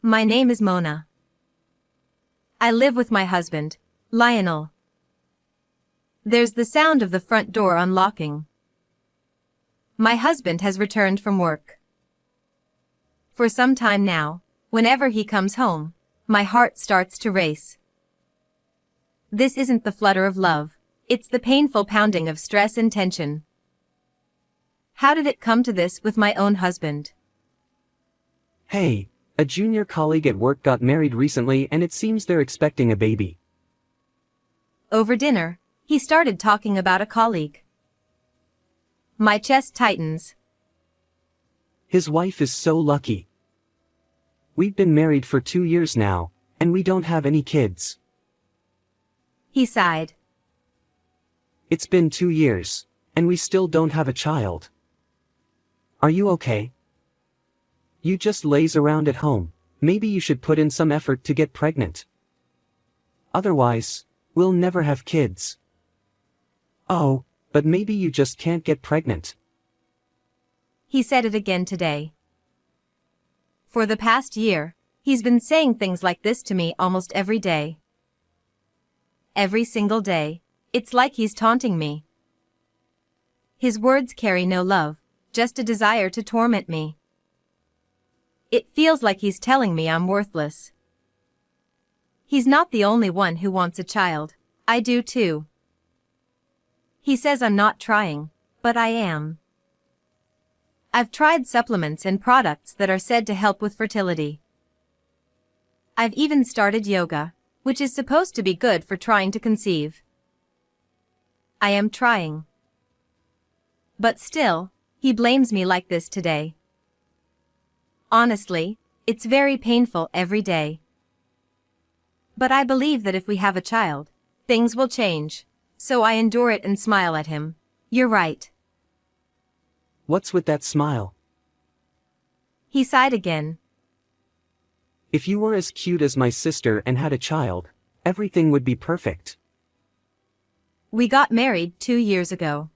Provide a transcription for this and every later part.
My name is Mona. I live with my husband, Lionel. There's the sound of the front door unlocking. My husband has returned from work. For some time now, whenever he comes home, my heart starts to race. This isn't the flutter of love, it's the painful pounding of stress and tension. How did it come to this with my own husband? Hey, a junior colleague at work got married recently and it seems they're expecting a baby. Over dinner, he started talking about a colleague. My chest tightens. His wife is so lucky. We've been married for 2 years now, and we don't have any kids. He sighed. It's been 2 years, and we still don't have a child. Are you okay? You just laze around at home. Maybe you should put in some effort to get pregnant. Otherwise, we'll never have kids. Oh, but maybe you just can't get pregnant. He said it again today. For the past year, he's been saying things like this to me almost every day. Every single day, it's like he's taunting me. His words carry no love, just a desire to torment me. It feels like he's telling me I'm worthless. He's not the only one who wants a child, I do too. He says I'm not trying, but I am. I've tried supplements and products that are said to help with fertility. I've even started yoga, which is supposed to be good for trying to conceive. I am trying. But still, he blames me like this today. Honestly, it's very painful every day. But I believe that if we have a child, things will change, so I endure it and smile at him. You're right. What's with that smile? He sighed again. If you were as cute as my sister and had a child, everything would be perfect. We got married 2 years ago.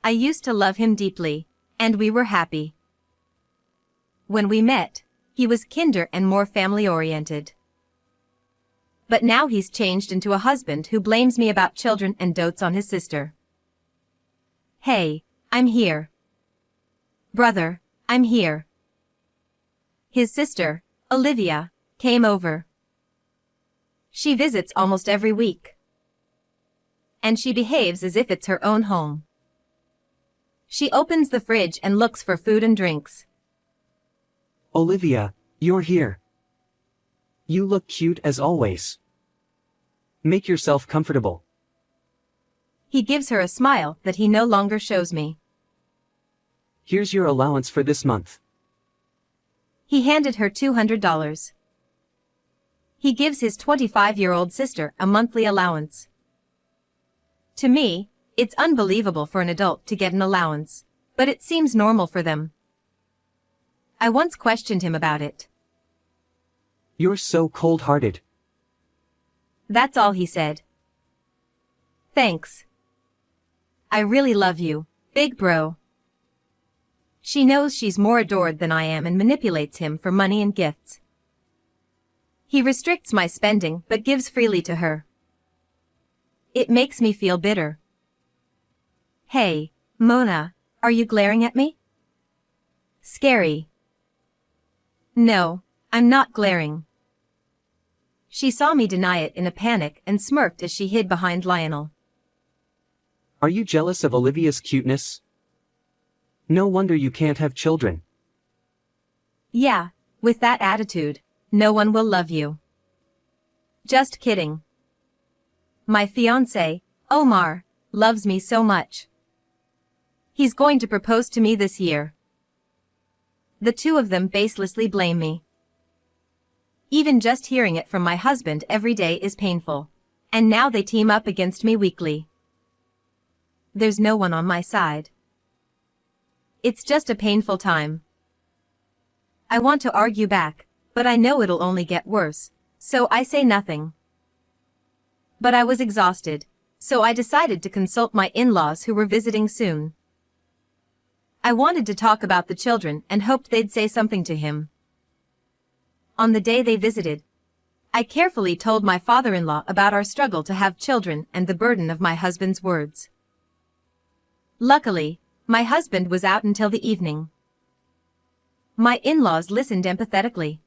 I used to love him deeply, and we were happy. When we met, he was kinder and more family-oriented. But now he's changed into a husband who blames me about children and dotes on his sister. Hey, I'm here. Brother, I'm here. His sister, Olivia, came over. She visits almost every week. And she behaves as if it's her own home. She opens the fridge and looks for food and drinks. Olivia, you're here. You look cute as always. Make yourself comfortable. He gives her a smile that he no longer shows me. Here's your allowance for this month. He handed her $200. He gives his 25-year-old sister a monthly allowance. To me, it's unbelievable for an adult to get an allowance, but it seems normal for them. I once questioned him about it. You're so cold-hearted. That's all he said. Thanks. I really love you, big bro. She knows she's more adored than I am and manipulates him for money and gifts. He restricts my spending but gives freely to her. It makes me feel bitter. Hey, Mona, are you glaring at me? Scary. No, I'm not glaring. She saw me deny it in a panic and smirked as she hid behind Lionel. Are you jealous of Olivia's cuteness? No wonder you can't have children. Yeah, with that attitude, no one will love you. Just kidding. My fiancé, Omar, loves me so much. He's going to propose to me this year. The two of them baselessly blame me. Even just hearing it from my husband every day is painful. And now they team up against me weekly. There's no one on my side. It's just a painful time. I want to argue back, but I know it'll only get worse, so I say nothing. But I was exhausted, so I decided to consult my in-laws who were visiting soon. I wanted to talk about the children and hoped they'd say something to him. On the day they visited, I carefully told my father-in-law about our struggle to have children and the burden of my husband's words. Luckily, my husband was out until the evening. My in-laws listened empathetically.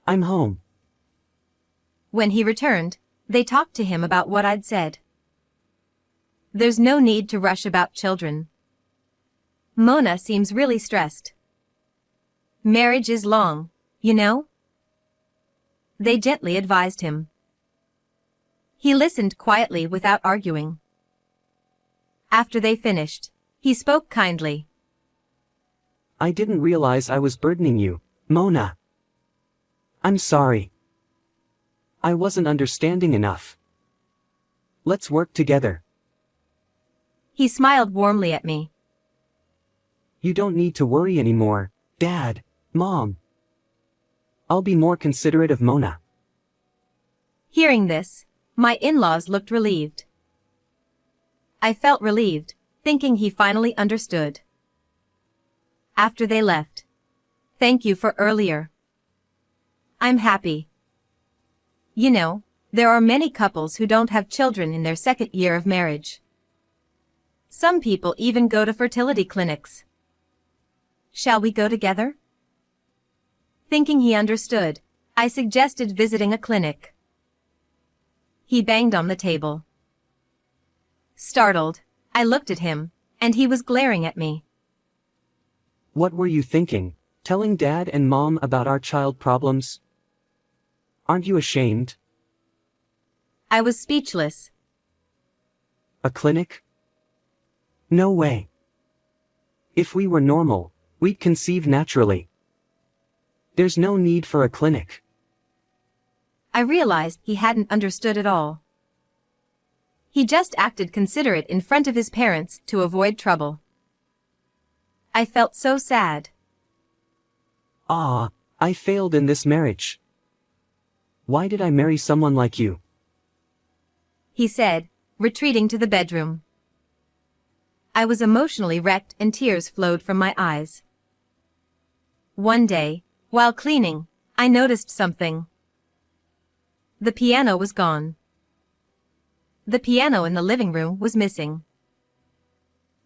I'm home. When he returned, they talked to him about what I'd said. There's no need to rush about children. Mona seems really stressed. Marriage is long, you know? They gently advised him. He listened quietly without arguing. After they finished, he spoke kindly. I didn't realize I was burdening you, Mona. I'm sorry. I wasn't understanding enough. Let's work together. He smiled warmly at me. You don't need to worry anymore, Dad, Mom. I'll be more considerate of Mona. Hearing this, my in-laws looked relieved. I felt relieved, thinking he finally understood. After they left. Thank you for earlier. I'm happy. You know, there are many couples who don't have children in their second year of marriage. Some people even go to fertility clinics. Shall we go together? Thinking he understood, I suggested visiting a clinic. He banged on the table. Startled, I looked at him, and he was glaring at me. What were you thinking, telling Dad and Mom about our child problems? Aren't you ashamed? I was speechless. A clinic? No way. If we were normal, we'd conceive naturally. There's no need for a clinic. I realized he hadn't understood at all. He just acted considerate in front of his parents to avoid trouble. I felt so sad. Ah, I failed in this marriage. Why did I marry someone like you? He said, retreating to the bedroom. I was emotionally wrecked and tears flowed from my eyes. One day, while cleaning, I noticed something. The piano was gone. The piano in the living room was missing.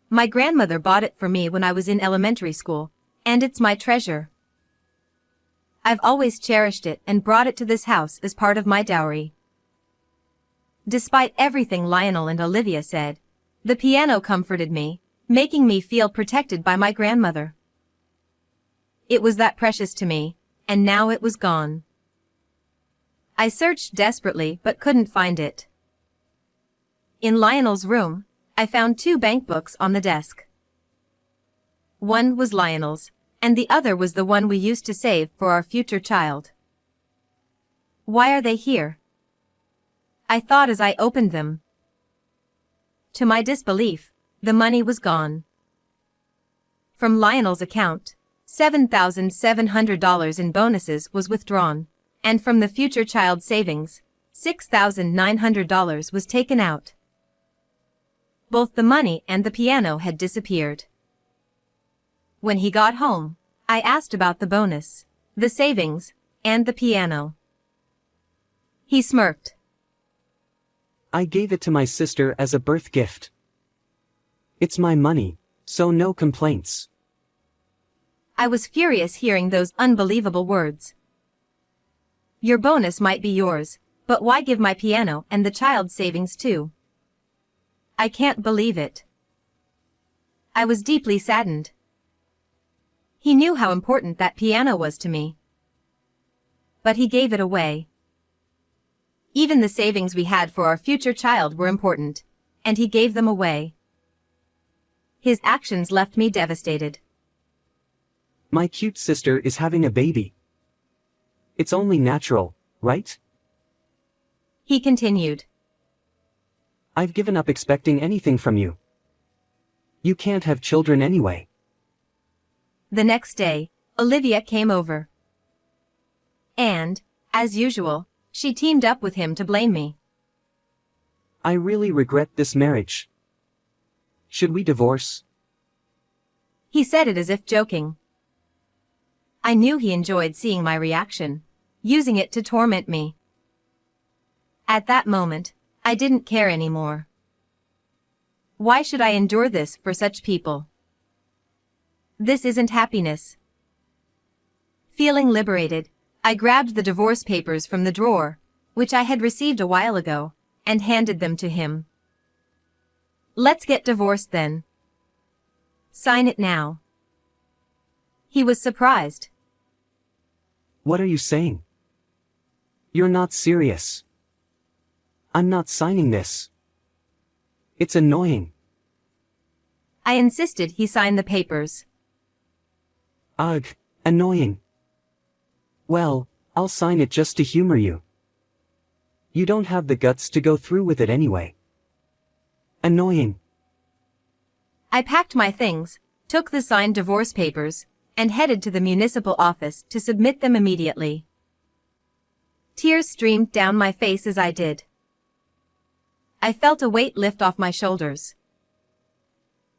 My grandmother bought it for me when I was in elementary school, and it's my treasure. I've always cherished it and brought it to this house as part of my dowry. Despite everything Lionel and Olivia said, the piano comforted me, making me feel protected by my grandmother. It was that precious to me, and now it was gone. I searched desperately but couldn't find it. In Lionel's room, I found 2 bank books on the desk. One was Lionel's, and the other was the one we used to save for our future child. Why are they here? I thought as I opened them. To my disbelief, the money was gone. From Lionel's account, $7,700 in bonuses was withdrawn, and from the future child savings, $6,900 was taken out. Both the money and the piano had disappeared. When he got home, I asked about the bonus, the savings, and the piano. He smirked. I gave it to my sister as a birth gift. It's my money, so no complaints. I was furious hearing those unbelievable words. Your bonus might be yours, but why give my piano and the child savings too? I can't believe it. I was deeply saddened. He knew how important that piano was to me. But he gave it away. Even the savings we had for our future child were important, and he gave them away. His actions left me devastated. My cute sister is having a baby. It's only natural, right? He continued. I've given up expecting anything from you. You can't have children anyway. The next day, Olivia came over. And, as usual, she teamed up with him to blame me. I really regret this marriage. Should we divorce? He said it as if joking. I knew he enjoyed seeing my reaction, using it to torment me. At that moment, I didn't care anymore. Why should I endure this for such people? This isn't happiness. Feeling liberated, I grabbed the divorce papers from the drawer, which I had received a while ago, and handed them to him. Let's get divorced then. Sign it now. He was surprised. What are you saying? You're not serious. I'm not signing this. It's annoying. I insisted he sign the papers. Ugh, annoying. Well, I'll sign it just to humor you. You don't have the guts to go through with it anyway. Annoying. I packed my things, took the signed divorce papers, and headed to the municipal office to submit them immediately. Tears streamed down my face as I did. I felt a weight lift off my shoulders.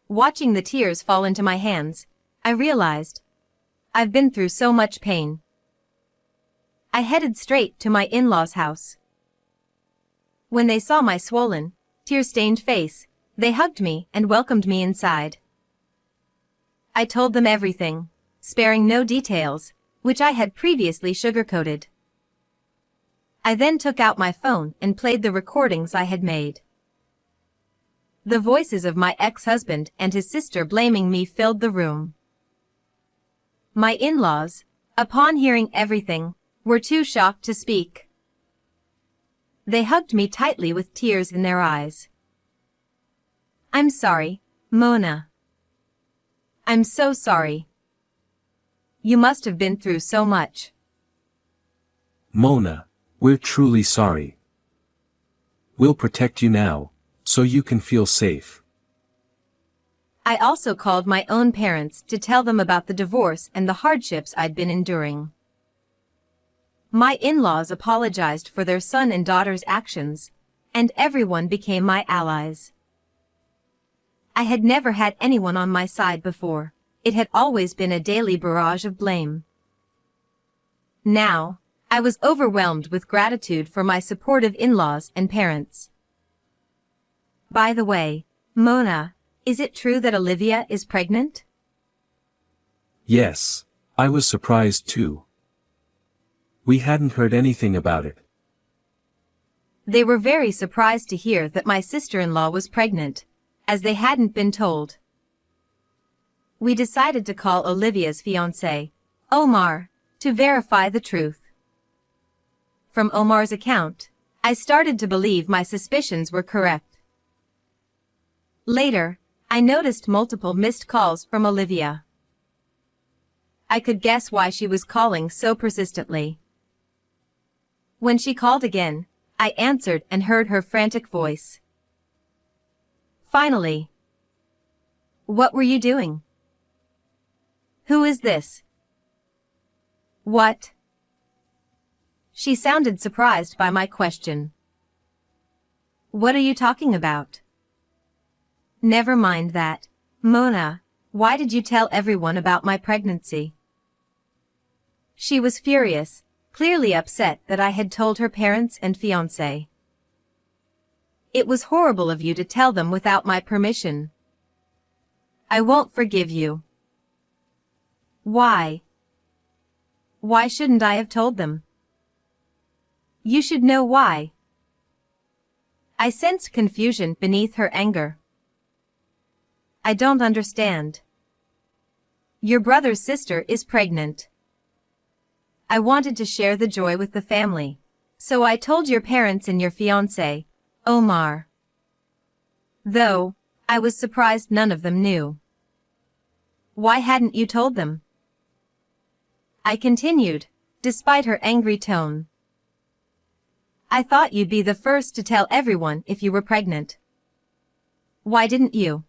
Watching the tears fall into my hands, I realized I've been through so much pain. I headed straight to my in-laws' house. When they saw my swollen, tear-stained face, they hugged me and welcomed me inside. I told them everything, sparing no details, which I had previously sugarcoated. I then took out my phone and played the recordings I had made. The voices of my ex-husband and his sister blaming me filled the room. My in-laws, upon hearing everything, were too shocked to speak. They hugged me tightly with tears in their eyes. I'm sorry, Mona. I'm so sorry. You must have been through so much. Mona, we're truly sorry. We'll protect you now, so you can feel safe. I also called my own parents to tell them about the divorce and the hardships I'd been enduring. My in-laws apologized for their son and daughter's actions, and everyone became my allies. I had never had anyone on my side before. It had always been a daily barrage of blame. Now, I was overwhelmed with gratitude for my supportive in-laws and parents. By the way, Mona, is it true that Olivia is pregnant? Yes, I was surprised too. We hadn't heard anything about it. They were very surprised to hear that my sister-in-law was pregnant, as they hadn't been told. We decided to call Olivia's fiancé, Omar, to verify the truth. From Omar's account, I started to believe my suspicions were correct. Later, I noticed multiple missed calls from Olivia. I could guess why she was calling so persistently. When she called again, I answered and heard her frantic voice. Finally. What were you doing? Who is this? What? She sounded surprised by my question. What are you talking about? Never mind that. Mona, why did you tell everyone about my pregnancy? She was furious, clearly upset that I had told her parents and fiancé. It was horrible of you to tell them without my permission. I won't forgive you. Why? Why shouldn't I have told them? You should know why. I sensed confusion beneath her anger. I don't understand. Your brother's sister is pregnant. I wanted to share the joy with the family, so I told your parents and your fiancé, Omar. Though, I was surprised none of them knew. Why hadn't you told them? I continued, despite her angry tone. I thought you'd be the first to tell everyone if you were pregnant. Why didn't you?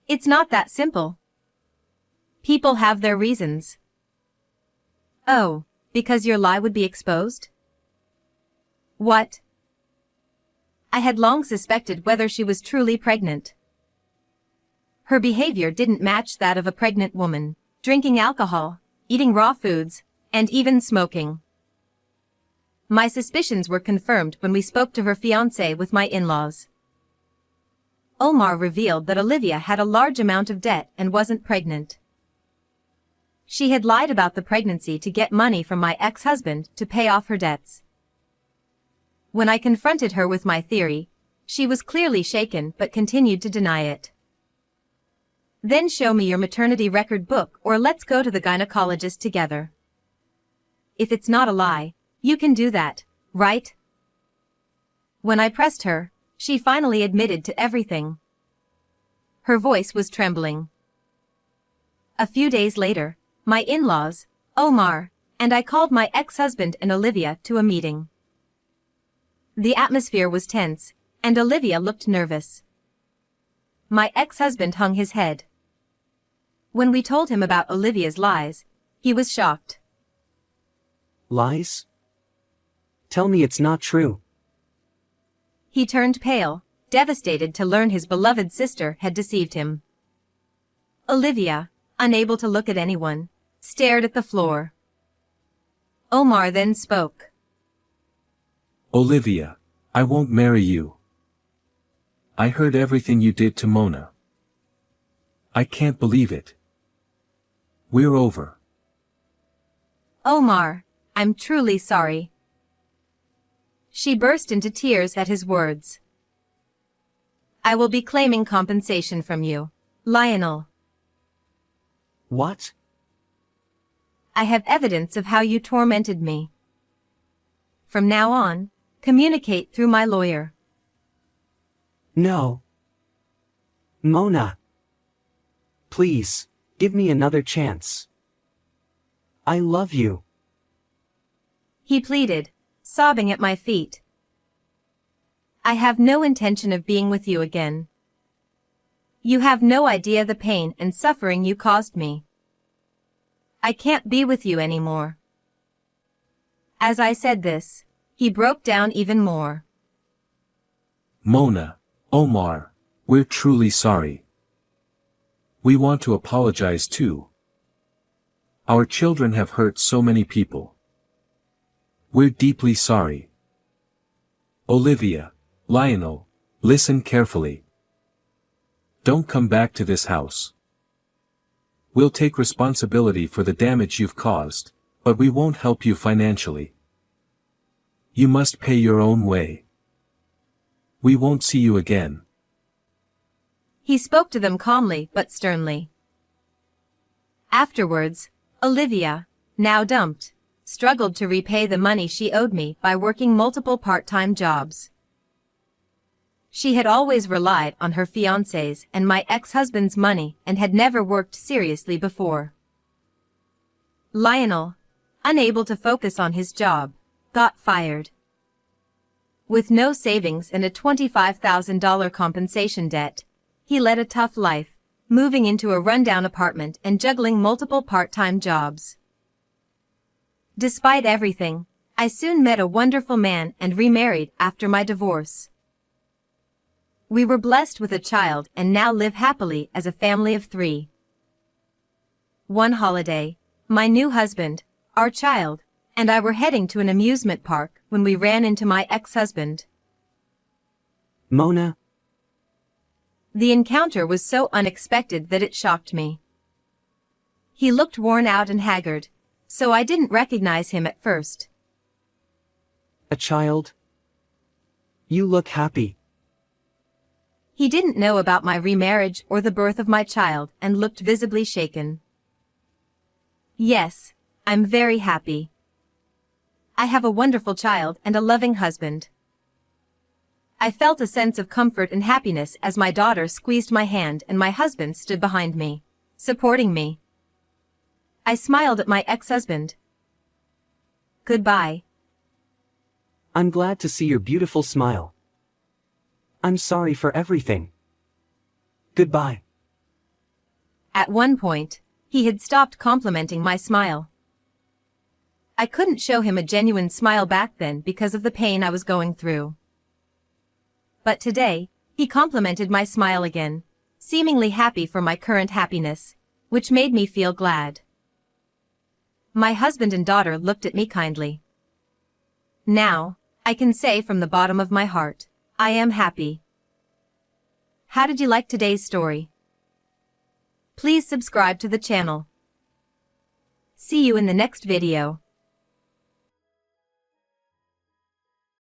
It's not that simple. People have their reasons. Oh, because your lie would be exposed? What? I had long suspected whether she was truly pregnant. Her behavior didn't match that of a pregnant woman, drinking alcohol, eating raw foods, and even smoking. My suspicions were confirmed when we spoke to her fiancé with my in-laws. Omar revealed that Olivia had a large amount of debt and wasn't pregnant. She had lied about the pregnancy to get money from my ex-husband to pay off her debts. When I confronted her with my theory, she was clearly shaken but continued to deny it. Then show me your maternity record book or let's go to the gynecologist together. If it's not a lie, you can do that, right? When I pressed her, she finally admitted to everything. Her voice was trembling. A few days later, my in-laws, Omar, and I called my ex-husband and Olivia to a meeting. The atmosphere was tense, and Olivia looked nervous. My ex-husband hung his head. When we told him about Olivia's lies, he was shocked. Lies? Tell me it's not true. He turned pale, devastated to learn his beloved sister had deceived him. Olivia, unable to look at anyone, stared at the floor. Omar then spoke. Olivia, I won't marry you. I heard everything you did to Mona. I can't believe it. We're over. Omar, I'm truly sorry. She burst into tears at his words. I will be claiming compensation from you, Lionel. What? I have evidence of how you tormented me. From now on, communicate through my lawyer. No. Mona. Please, give me another chance. I love you. He pleaded, sobbing at my feet. I have no intention of being with you again. You have no idea the pain and suffering you caused me. I can't be with you anymore. As I said this, he broke down even more. Mona, Omar, we're truly sorry. We want to apologize too. Our children have hurt so many people. We're deeply sorry. Olivia, Lionel, listen carefully. Don't come back to this house. We'll take responsibility for the damage you've caused, but we won't help you financially. You must pay your own way. We won't see you again. He spoke to them calmly but sternly. Afterwards, Olivia, now dumped, struggled to repay the money she owed me by working multiple part-time jobs. She had always relied on her fiancé's and my ex-husband's money and had never worked seriously before. Lionel, unable to focus on his job, got fired. With no savings and a $25,000 compensation debt, he led a tough life, moving into a rundown apartment and juggling multiple part-time jobs. Despite everything, I soon met a wonderful man and remarried after my divorce. We were blessed with a child and now live happily as a family of 3. One holiday, my new husband, our child, and I were heading to an amusement park when we ran into my ex-husband. Mona? The encounter was so unexpected that it shocked me. He looked worn out and haggard, so I didn't recognize him at first. A child? You look happy. He didn't know about my remarriage or the birth of my child and looked visibly shaken. Yes, I'm very happy. I have a wonderful child and a loving husband. I felt a sense of comfort and happiness as my daughter squeezed my hand and my husband stood behind me, supporting me. I smiled at my ex-husband. Goodbye. I'm glad to see your beautiful smile. I'm sorry for everything. Goodbye. At one point, he had stopped complimenting my smile. I couldn't show him a genuine smile back then because of the pain I was going through. But today, he complimented my smile again, seemingly happy for my current happiness, which made me feel glad. My husband and daughter looked at me kindly. Now, I can say from the bottom of my heart, I am happy. How did you like today's story? Please subscribe to the channel. See you in the next video.